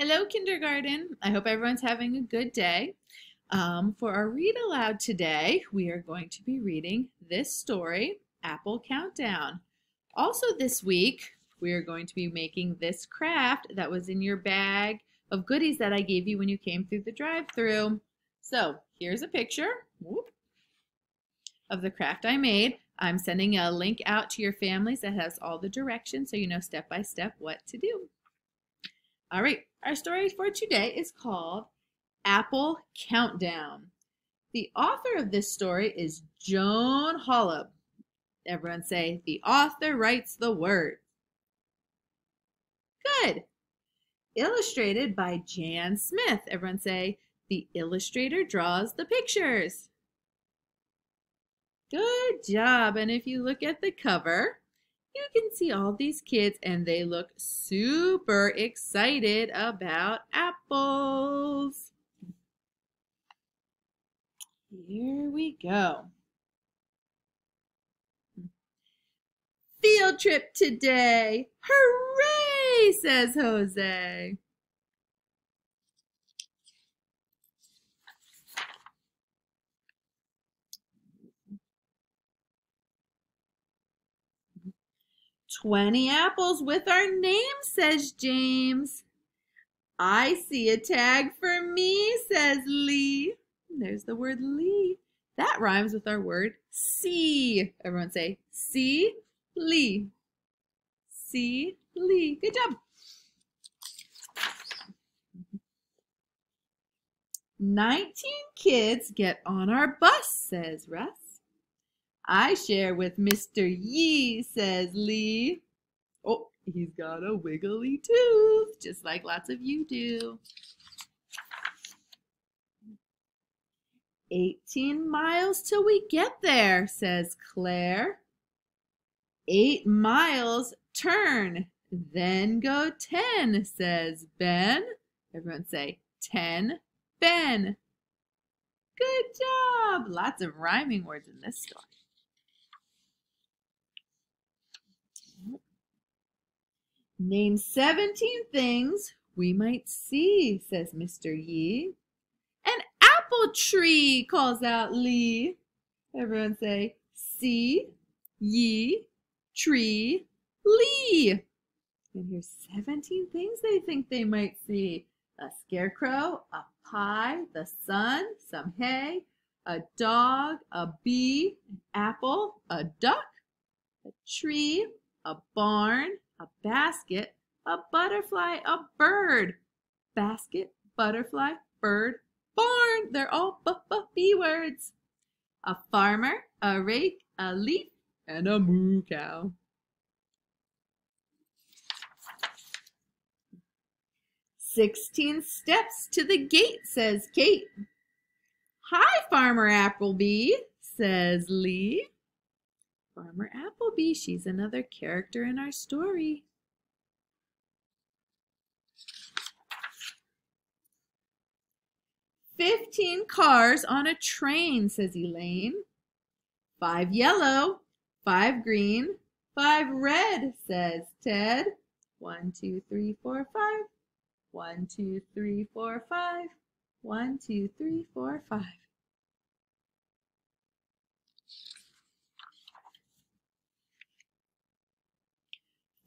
Hello, kindergarten. I hope everyone's having a good day. For our read aloud today, we are going to be reading this story, Apple Countdown. Also this week, we are going to be making this craft that was in your bag of goodies that I gave you when you came through the drive-thru. So here's a picture of the craft I made. I'm sending a link out to your families that has all the directions so you know step by step what to do. All right, our story for today is called Apple Countdown. The author of this story is Joan Holub. Everyone say, the author writes the words. Good. Illustrated by Jan Smith. Everyone say, the illustrator draws the pictures. Good job. And if you look at the cover, you can see all these kids and they look super excited about apples. Here we go. Field trip today. Hooray, says Jose. "20 apples with our name," says James. "I see a tag for me," says Lee. There's the word Lee. That rhymes with our word see. Everyone say, see, Lee. See, Lee. Good job. 19 kids get on our bus, says Russ. "I share with Mr. Yee," says Lee. Oh, he's got a wiggly tooth, just like lots of you do. 18 miles till we get there, says Claire. 8 miles, turn, then go 10, says Ben. Everyone say, 10, Ben. Good job. Lots of rhyming words in this story. "Name 17 things we might see," says Mr. Yee. "An apple tree," calls out Lee. Everyone say, see, Yee, tree, Lee. And here's 17 things they think they might see. A scarecrow, a pie, the sun, some hay, a dog, a bee, an apple, a duck, a tree, a barn, a basket, a butterfly, a bird. Basket, butterfly, bird, barn. They're all B words. A farmer, a rake, a leaf, and a moo cow. 16 steps to the gate, says Kate. "Hi, Farmer Appleby," says Lee. Farmer Appleby, she's another character in our story. "15 cars on a train," says Elaine. "5 yellow, 5 green, 5 red," says Ted. 1, 2, 3, 4, 5. 1, 2, 3, 4, 5. 1, 2, 3, 4, 5.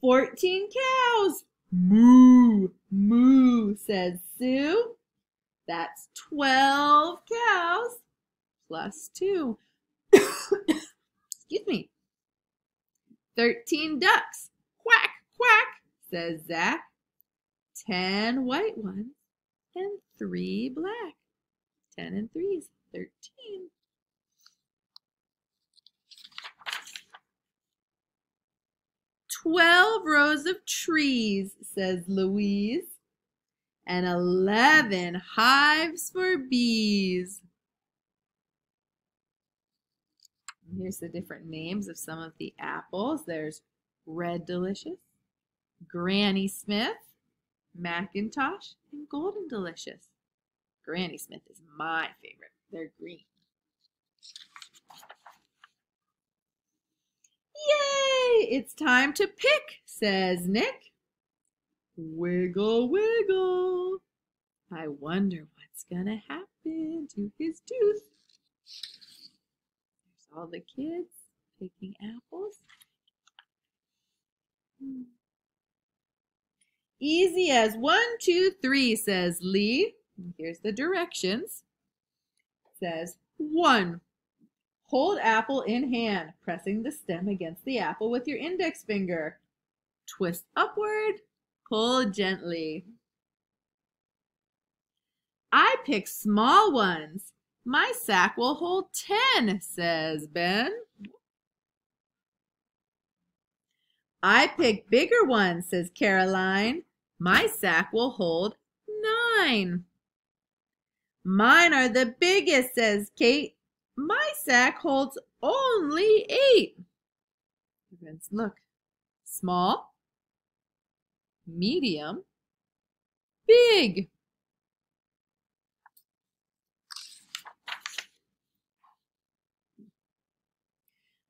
"14 cows." "Moo, moo," says Sue. That's 12 cows plus 2. Excuse me. 13 ducks. "Quack, quack," says Zach. 10 white ones and 3 black. 10 and 3 is 13. 12 rows of trees, says Louise. And 11 hives for bees. Here's the different names of some of the apples. There's Red Delicious, Granny Smith, Macintosh, and Golden Delicious. Granny Smith is my favorite. They're green. "Yay! It's time to pick," says Nick. Wiggle, wiggle. I wonder what's gonna happen to his tooth. There's all the kids picking apples. Easy as 1, 2, 3, says Lee. Here's the directions. It says 1. Hold apple in hand, pressing the stem against the apple with your index finger. Twist upward, pull gently. I pick small ones. My sack will hold 10, says Ben. I pick bigger ones, says Caroline. My sack will hold 9. Mine are the biggest, says Kate. My sack holds only 8. Look. Small, medium, big.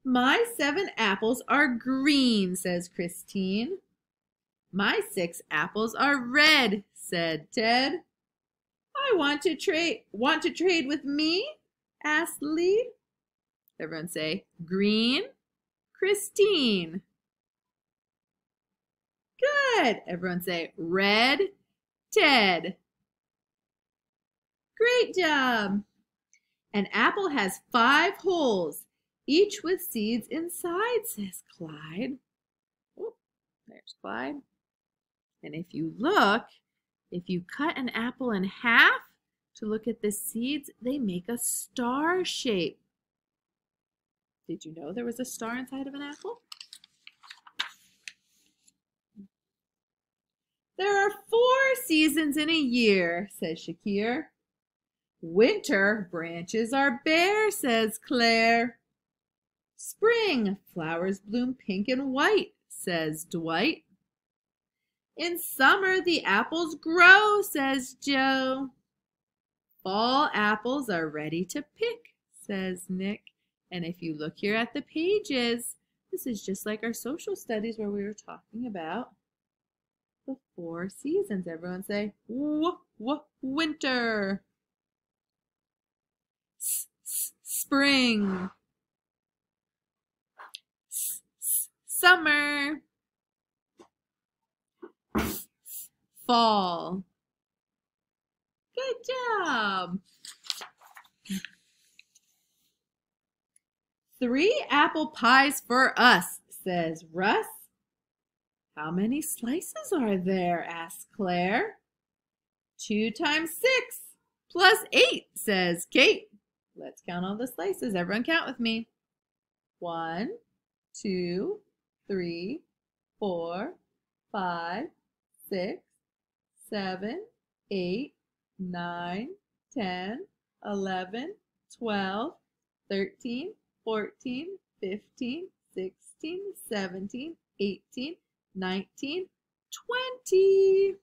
My 7 apples are green, says Christine. My 6 apples are red, said Ted. I want to trade with me? Asked Lee. Everyone say green, Christine. Good. Everyone say red, Ted. Great job. An apple has 5 holes, each with seeds inside, says Clyde. Oh, there's Clyde. And if you look, if you cut an apple in half to look at the seeds, they make a star shape. Did you know there was a star inside of an apple? There are 4 seasons in a year, says Shakir. Winter branches are bare, says Claire. Spring flowers bloom pink and white, says Dwight. In summer the apples grow, says Joe. Fall apples are ready to pick, says Nick. And if you look here at the pages, this is just like our social studies where we were talking about the 4 seasons. Everyone say, winter. Spring. Summer. Fall. Good job. 3 apple pies for us, says Russ. How many slices are there? Asks Claire. 2 times 6 plus 8, says Kate. Let's count all the slices. Everyone count with me. 1, 2, 3, 4, 5, 6, 7, 8, 9, 10, 11, 12, 13, 14, 15, 16, 17, 18, 19, 20.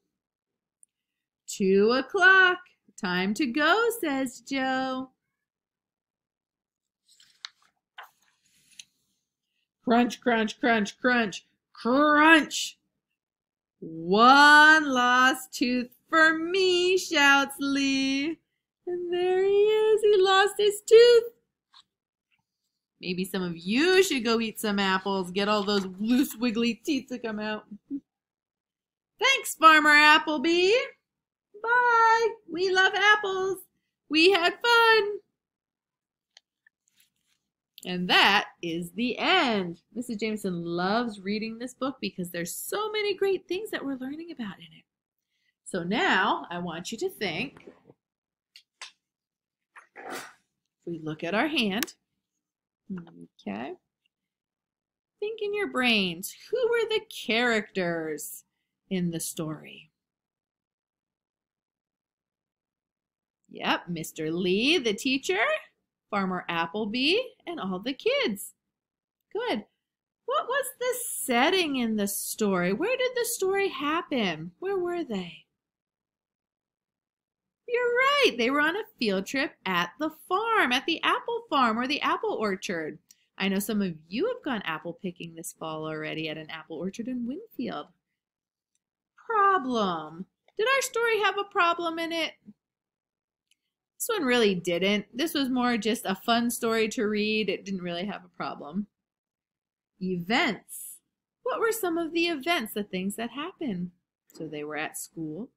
2 o'clock. Time to go, says Joe. Crunch, crunch, crunch, crunch, crunch. 1 lost tooth for me, shouts Lee. And there he is. He lost his tooth. Maybe some of you should go eat some apples. Get all those loose, wiggly teeth to come out. Thanks, Farmer Appleby. Bye. We love apples. We had fun. And that is the end. Mrs. Jameson loves reading this book because there's so many great things that we're learning about in it. So now I want you to think. If we look at our hand, okay, think in your brains, who were the characters in the story? Yep, Mr. Lee, the teacher, Farmer Appleby, and all the kids. Good. What was the setting in the story? Where did the story happen? Where were they? You're right. They were on a field trip at the farm, at the apple farm or the apple orchard. I know some of you have gone apple picking this fall already at an apple orchard in Winfield. problem. Did our story have a problem in it? This one really didn't. This was more just a fun story to read. It didn't really have a problem. Events. What were some of the events, the things that happened? So they were at school.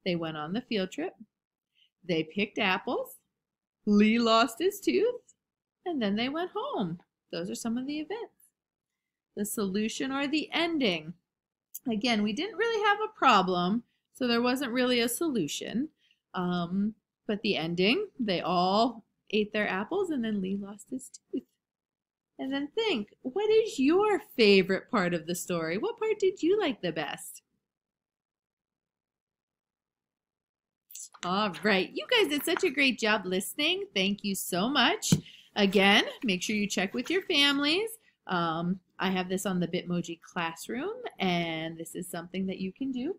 They went on the field trip. They picked apples. Lee lost his tooth. And then they went home. Those are some of the events. The solution or the ending. Again, we didn't really have a problem, so there wasn't really a solution. But the ending, they all ate their apples and then Lee lost his tooth. And then think, what is your favorite part of the story? What part did you like the best? All right, you guys did such a great job listening. Thank you so much. Again, make sure you check with your families. I have this on the Bitmoji Classroom, and this is something that you can do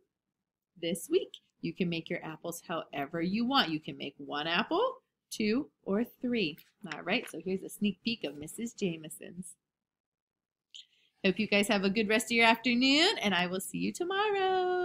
this week. You can make your apples however you want. You can make 1 apple, 2, or 3. All right, so here's a sneak peek of Mrs. Jameson's. Hope you guys have a good rest of your afternoon, and I will see you tomorrow.